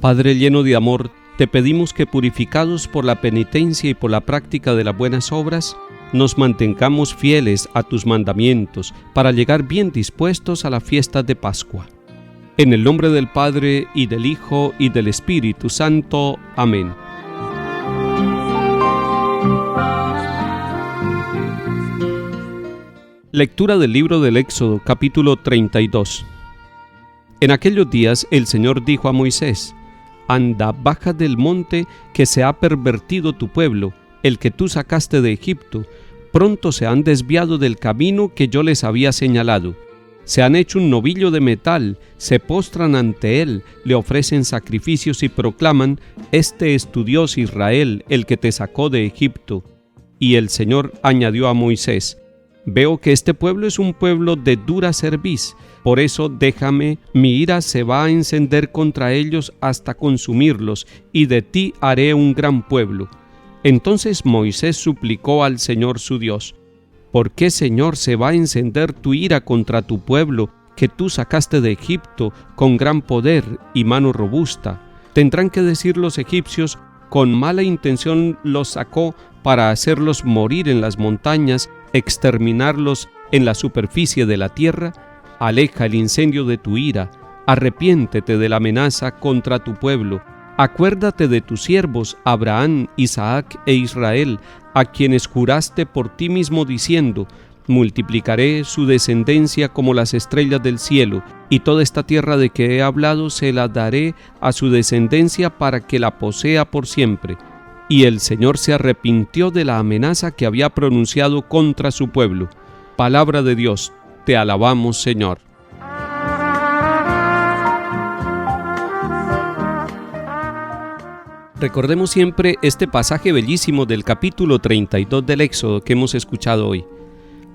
Padre lleno de amor, te pedimos que, purificados por la penitencia y por la práctica de las buenas obras, nos mantengamos fieles a tus mandamientos para llegar bien dispuestos a la fiesta de Pascua. En el nombre del Padre, y del Hijo, y del Espíritu Santo. Amén. Lectura del libro del Éxodo, capítulo 32. En aquellos días el Señor dijo a Moisés: Anda, baja del monte, que se ha pervertido tu pueblo, el que tú sacaste de Egipto. Pronto se han desviado del camino que yo les había señalado. Se han hecho un novillo de metal, se postran ante él, le ofrecen sacrificios y proclaman: Este es tu Dios Israel, el que te sacó de Egipto. Y el Señor añadió a Moisés: Veo que este pueblo es un pueblo de dura cerviz, por eso déjame, mi ira se va a encender contra ellos hasta consumirlos, y de ti haré un gran pueblo. Entonces Moisés suplicó al Señor su Dios: ¿Por qué, Señor, se va a encender tu ira contra tu pueblo, que tú sacaste de Egipto con gran poder y mano robusta? Tendrán que decir los egipcios: con mala intención los sacó para hacerlos morir en las montañas, exterminarlos en la superficie de la tierra. Aleja el incendio de tu ira, arrepiéntete de la amenaza contra tu pueblo. Acuérdate de tus siervos Abraham, Isaac e Israel, a quienes juraste por ti mismo diciendo: multiplicaré su descendencia como las estrellas del cielo, y toda esta tierra de que he hablado se la daré a su descendencia para que la posea por siempre. Y el Señor se arrepintió de la amenaza que había pronunciado contra su pueblo. Palabra de Dios, te alabamos, Señor. Recordemos siempre este pasaje bellísimo del capítulo 32 del Éxodo que hemos escuchado hoy.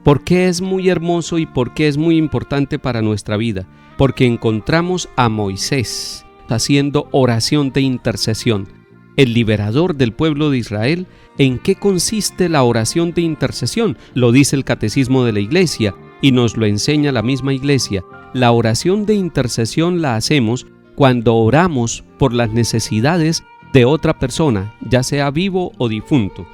¿Por qué es muy hermoso y por qué es muy importante para nuestra vida? Porque encontramos a Moisés haciendo oración de intercesión, el liberador del pueblo de Israel. ¿En qué consiste la oración de intercesión? Lo dice el Catecismo de la Iglesia y nos lo enseña la misma Iglesia. La oración de intercesión la hacemos cuando oramos por las necesidades de otra persona, ya sea vivo o difunto.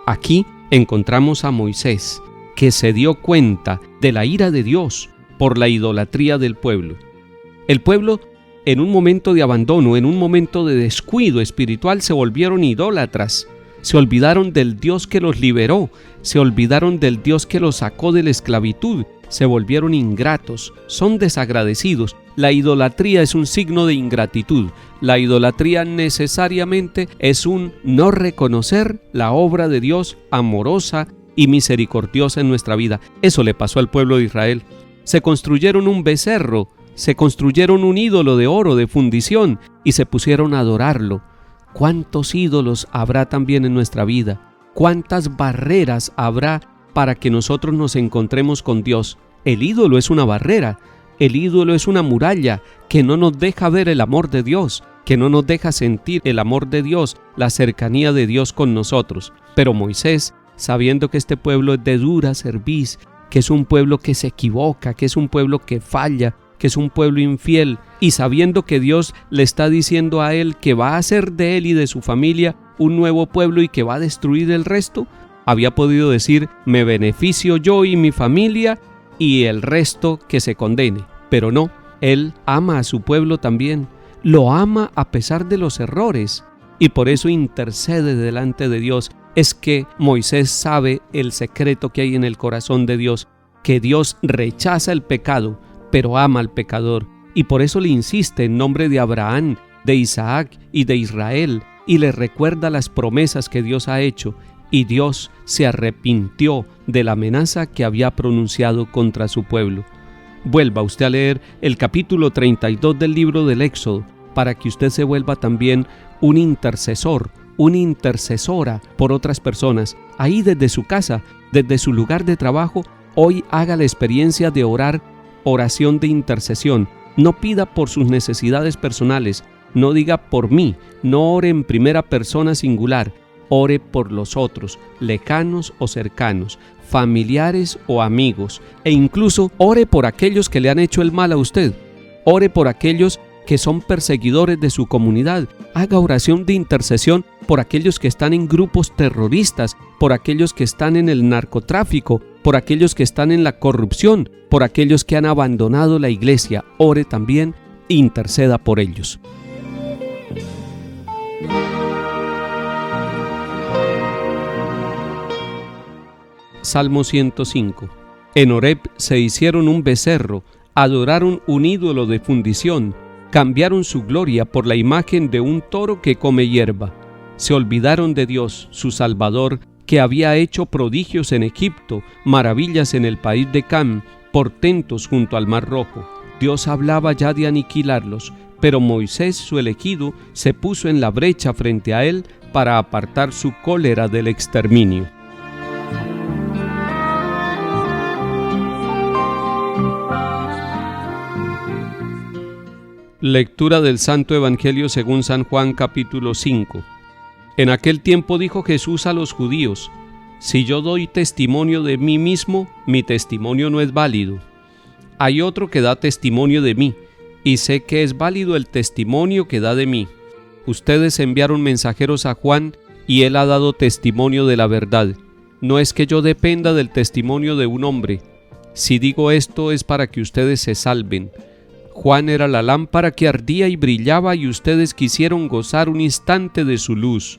Aquí encontramos a Moisés, que se dio cuenta de la ira de Dios por la idolatría del pueblo. El pueblo, en un momento de abandono, en un momento de descuido espiritual, se volvieron idólatras. Se olvidaron del Dios que los liberó, se olvidaron del Dios que los sacó de la esclavitud, se volvieron ingratos, son desagradecidos. La idolatría es un signo de ingratitud. La idolatría necesariamente es un no reconocer la obra de Dios amorosa y misericordiosa en nuestra vida. Eso le pasó al pueblo de Israel. Se construyeron un becerro, se construyeron un ídolo de oro de fundición y se pusieron a adorarlo. ¿Cuántos ídolos habrá también en nuestra vida? ¿Cuántas barreras habrá para que nosotros nos encontremos con Dios? El ídolo es una barrera, el ídolo es una muralla que no nos deja ver el amor de Dios, que no nos deja sentir el amor de Dios, la cercanía de Dios con nosotros. Pero Moisés, sabiendo que este pueblo es de dura cerviz, que es un pueblo que se equivoca, que es un pueblo que falla, que es un pueblo infiel, y sabiendo que Dios le está diciendo a él que va a hacer de él y de su familia un nuevo pueblo y que va a destruir el resto, había podido decir: me beneficio yo y mi familia y el resto que se condene. Pero no, él ama a su pueblo también, lo ama a pesar de los errores, y por eso intercede delante de Dios. Es que Moisés sabe el secreto que hay en el corazón de Dios, que Dios rechaza el pecado, pero ama al pecador, y por eso le insiste en nombre de Abraham, de Isaac y de Israel, y le recuerda las promesas que Dios ha hecho, y Dios se arrepintió de la amenaza que había pronunciado contra su pueblo. Vuelva usted a leer el capítulo 32 del libro del Éxodo, para que usted se vuelva también un intercesor, una intercesora por otras personas. Ahí desde su casa, desde su lugar de trabajo, hoy haga la experiencia de orar oración de intercesión. No pida por sus necesidades personales, no diga por mí, no ore en primera persona singular, ore por los otros, lejanos o cercanos, familiares o amigos, e incluso ore por aquellos que le han hecho el mal a usted. Ore por aquellos que son perseguidores de su comunidad. Haga oración de intercesión por aquellos que están en grupos terroristas, por aquellos que están en el narcotráfico, por aquellos que están en la corrupción, por aquellos que han abandonado la iglesia. Ore también e interceda por ellos. Salmo 105. En Horeb se hicieron un becerro, adoraron un ídolo de fundición, cambiaron su gloria por la imagen de un toro que come hierba. Se olvidaron de Dios, su Salvador, que había hecho prodigios en Egipto, maravillas en el país de Cam, portentos junto al Mar Rojo. Dios hablaba ya de aniquilarlos, pero Moisés, su elegido, se puso en la brecha frente a él para apartar su cólera del exterminio. Lectura del Santo Evangelio según San Juan, capítulo 5. En aquel tiempo dijo Jesús a los judíos: si yo doy testimonio de mí mismo, mi testimonio no es válido. Hay otro que da testimonio de mí, y sé que es válido el testimonio que da de mí. Ustedes enviaron mensajeros a Juan, y él ha dado testimonio de la verdad. No es que yo dependa del testimonio de un hombre. Si digo esto es para que ustedes se salven. Juan era la lámpara que ardía y brillaba, y ustedes quisieron gozar un instante de su luz.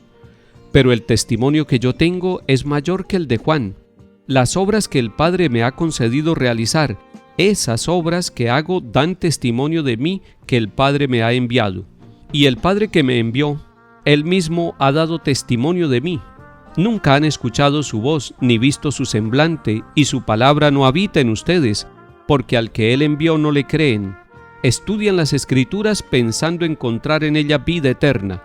Pero el testimonio que yo tengo es mayor que el de Juan. Las obras que el Padre me ha concedido realizar, esas obras que hago dan testimonio de mí que el Padre me ha enviado. Y el Padre que me envió, Él mismo ha dado testimonio de mí. Nunca han escuchado su voz, ni visto su semblante, y su palabra no habita en ustedes, porque al que Él envió no le creen. Estudian las Escrituras pensando encontrar en ella vida eterna,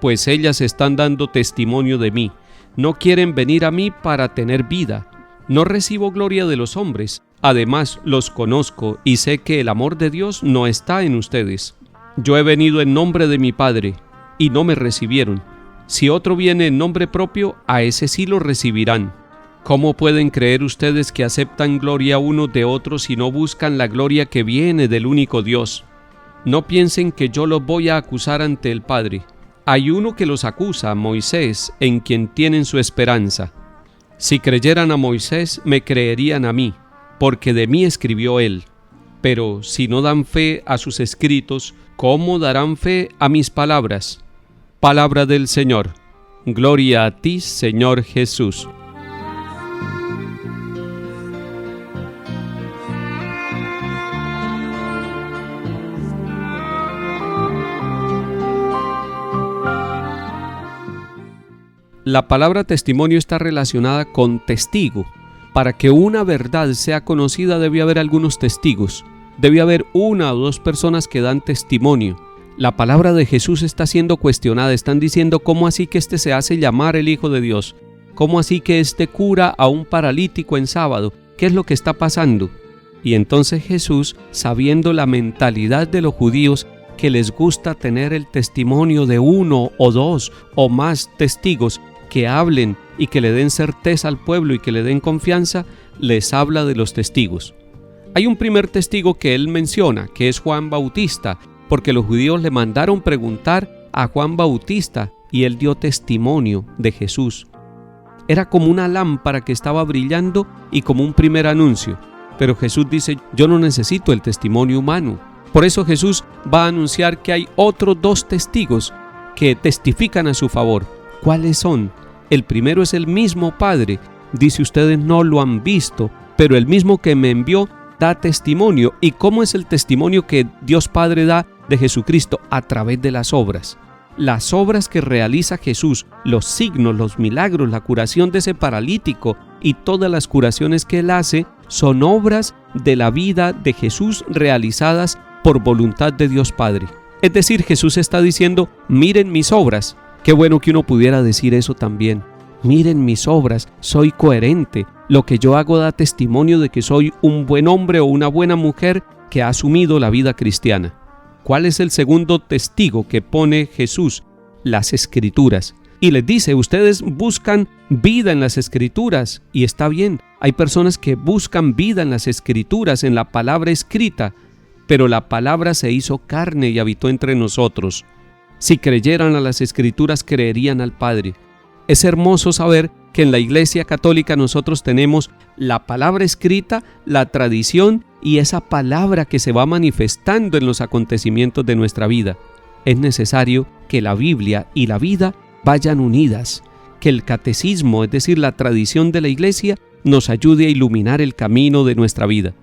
pues ellas están dando testimonio de mí. No quieren venir a mí para tener vida. No recibo gloria de los hombres. Además, los conozco y sé que el amor de Dios no está en ustedes. Yo he venido en nombre de mi Padre, y no me recibieron. Si otro viene en nombre propio, a ese sí lo recibirán. ¿Cómo pueden creer ustedes que aceptan gloria unos de otros y no buscan la gloria que viene del único Dios? No piensen que yo los voy a acusar ante el Padre. Hay uno que los acusa, Moisés, en quien tienen su esperanza. Si creyeran a Moisés, me creerían a mí, porque de mí escribió él. Pero si no dan fe a sus escritos, ¿cómo darán fe a mis palabras? Palabra del Señor. Gloria a ti, Señor Jesús. La palabra testimonio está relacionada con testigo. Para que una verdad sea conocida debe haber algunos testigos. Debe haber una o dos personas que dan testimonio. La palabra de Jesús está siendo cuestionada. Están diciendo: ¿cómo así que este se hace llamar el Hijo de Dios? ¿Cómo así que este cura a un paralítico en sábado? ¿Qué es lo que está pasando? Y entonces Jesús, sabiendo la mentalidad de los judíos, que les gusta tener el testimonio de uno o dos o más testigos que hablen y que le den certeza al pueblo y que le den confianza, les habla de los testigos. Hay un primer testigo que él menciona, que es Juan Bautista, porque los judíos le mandaron preguntar a Juan Bautista y él dio testimonio de Jesús. Era como una lámpara que estaba brillando y como un primer anuncio. Pero Jesús dice: yo no necesito el testimonio humano. Por eso Jesús va a anunciar que hay otros dos testigos que testifican a su favor. ¿Cuáles son? El primero es el mismo Padre. Dice: ustedes no lo han visto, pero el mismo que me envió da testimonio. ¿Y cómo es el testimonio que Dios Padre da de Jesucristo? A través de las obras. Las obras que realiza Jesús, los signos, los milagros, la curación de ese paralítico y todas las curaciones que Él hace son obras de la vida de Jesús realizadas por voluntad de Dios Padre. Es decir, Jesús está diciendo: miren mis obras. Qué bueno que uno pudiera decir eso también. Miren mis obras, soy coherente. Lo que yo hago da testimonio de que soy un buen hombre o una buena mujer que ha asumido la vida cristiana. ¿Cuál es el segundo testigo que pone Jesús? Las Escrituras. Y les dice: ustedes buscan vida en las Escrituras. Y está bien, hay personas que buscan vida en las Escrituras, en la palabra escrita. pero la palabra se hizo carne y habitó entre nosotros. Si creyeran a las Escrituras, creerían al Padre. Es hermoso saber que en la Iglesia Católica nosotros tenemos la palabra escrita, la tradición y esa palabra que se va manifestando en los acontecimientos de nuestra vida. Es necesario que la Biblia y la vida vayan unidas, que el catecismo, es decir, la tradición de la Iglesia, nos ayude a iluminar el camino de nuestra vida.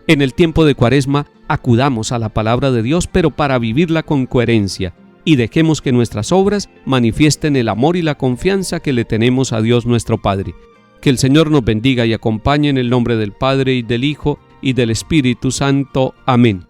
En el tiempo de Cuaresma, acudamos a la palabra de Dios, pero para vivirla con coherencia, y dejemos que nuestras obras manifiesten el amor y la confianza que le tenemos a Dios nuestro Padre. Que el Señor nos bendiga y acompañe en el nombre del Padre, y del Hijo, y del Espíritu Santo. Amén.